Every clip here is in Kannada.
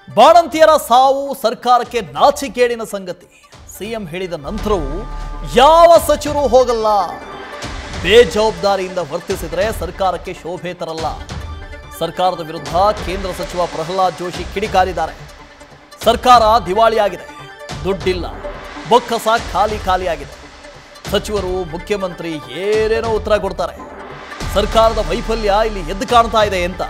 ಬಾಣಂತಿಯರ ಸಾವು ಸರ್ಕಾರಕ್ಕೆ ನಾಚಿಕೇಡಿನ ಸಂಗತಿ. ಸಿಎಂ ಹೇಳಿದ ನಂತರವೂ ಯಾವ ಸಚಿವರು ಹೋಗಲ್ಲ. ಬೇಜವಾಬ್ದಾರಿಯಿಂದ ವರ್ತಿಸಿದರೆ ಸರ್ಕಾರಕ್ಕೆ ಶೋಭೆ ತರಲ್ಲ. ಸರ್ಕಾರದ ವಿರುದ್ಧ ಕೇಂದ್ರ ಸಚಿವ ಪ್ರಹ್ಲಾದ್ ಜೋಶಿ ಕಿಡಿಕಾರಿದ್ದಾರೆ. ಸರ್ಕಾರ ದಿವಾಳಿಯಾಗಿದೆ, ದುಡ್ಡಿಲ್ಲ, ಬೊಕ್ಕಸ ಖಾಲಿಯಾಗಿದೆ. ಸಚಿವರು ಮುಖ್ಯಮಂತ್ರಿ ಏನೇನೋ ಉತ್ತರ ಕೊಡ್ತಾರೆ. ಸರ್ಕಾರದ ವೈಫಲ್ಯ ಇಲ್ಲಿ ಎದ್ದು ಕಾಣ್ತಾ ಇದೆ ಅಂತ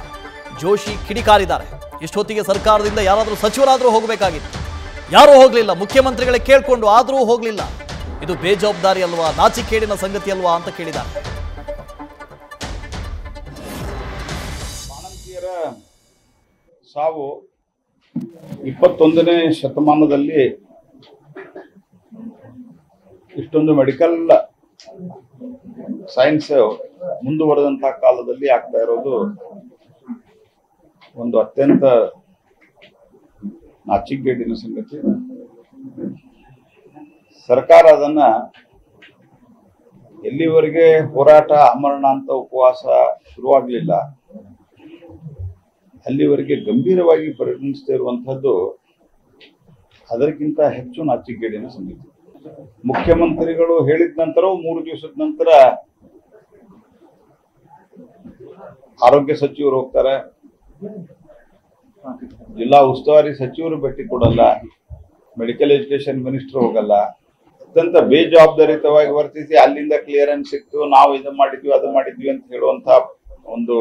ಜೋಶಿ ಕಿಡಿಕಾರಿದ್ದಾರೆ. ಇಷ್ಟೊತ್ತಿಗೆ ಸರ್ಕಾರದಿಂದ ಯಾರಾದರೂ ಸಚಿವರಾದರೂ ಹೋಗಬೇಕಾಗಿತ್ತು, ಯಾರೂ ಹೋಗಲಿಲ್ಲ. ಮುಖ್ಯಮಂತ್ರಿಗಳೇ ಕೇಳಿಕೊಂಡು ಆದರೂ ಹೋಗಲಿಲ್ಲ. ಇದು ಬೇಜವಾಬ್ದಾರಿ ಅಲ್ವಾ, ನಾಚಿಕೇಡಿನ ಸಂಗತಿ ಅಲ್ವಾ ಅಂತ ಕೇಳಿದ್ದಾರೆ. ಬಾಣಂತಿಯರ ಸಾವು 21ನೇ ಶತಮಾನದಲ್ಲಿ ಇಷ್ಟೊಂದು ಮೆಡಿಕಲ್ ಸೈನ್ಸ್ ಮುಂದುವರೆದಂತಹ ಕಾಲದಲ್ಲಿ ಆಗ್ತಾ ಇರೋದು ಒಂದು ಅತ್ಯಂತ ನಾಚಿಕೆಗೇಡಿನ ಸಂಗತಿ. ಸರ್ಕಾರ ಅದನ್ನ ಎಲ್ಲಿವರೆಗೆ ಹೋರಾಟ ಆಮರಣ ಅಂತ ಉಪವಾಸ ಶುರುವಾಗಲಿಲ್ಲ ಅಲ್ಲಿವರೆಗೆ ಗಂಭೀರವಾಗಿ ಪರಿಗಣಿಸ್ತಾ ಇರುವಂತಹದ್ದು ಅದಕ್ಕಿಂತ ಹೆಚ್ಚು ನಾಚಿಕೆಗೇಡಿನ ಸಂಗತಿ. ಮುಖ್ಯಮಂತ್ರಿಗಳು ಹೇಳಿದ ನಂತರ 3 ದಿವಸದ ನಂತರ ಆರೋಗ್ಯ ಸಚಿವರು ಹೋಗ್ತಾರೆ, ಜಿಲ್ಲಾ ಉಸ್ತುವಾರಿ ಸಚಿವರು ಭೇಟಿ ಕೊಡಲ್ಲ, ಮೆಡಿಕಲ್ ಎಜುಕೇಶನ್ ಮಿನಿಸ್ಟರ್ ಹೋಗಲ್ಲ. ಅತ್ಯಂತ ಬೇಜವಾಬ್ದಾರಿತವಾಗಿ ವರ್ತಿಸಿ ಅಲ್ಲಿಂದ ಕ್ಲಿಯರೆನ್ಸ್ ಸಿಕ್ತು, ನಾವು ಇದು ಮಾಡಿದ್ವಿ ಅದು ಮಾಡಿದ್ವಿ ಅಂತ ಹೇಳುವಂತ ಒಂದು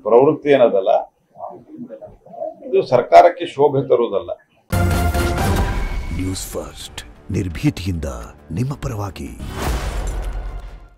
ಪ್ರವೃತ್ತಿ ಏನದಲ್ಲ, ಇದು ಸರ್ಕಾರಕ್ಕೆ ಶೋಭೆ ತರುವುದಲ್ಲ. ನ್ಯೂಸ್ ಫಸ್ಟ್ ನಿರ್ಭೀತಿಯಿಂದ ನಿಮ್ಮ ಪರವಾಗಿ.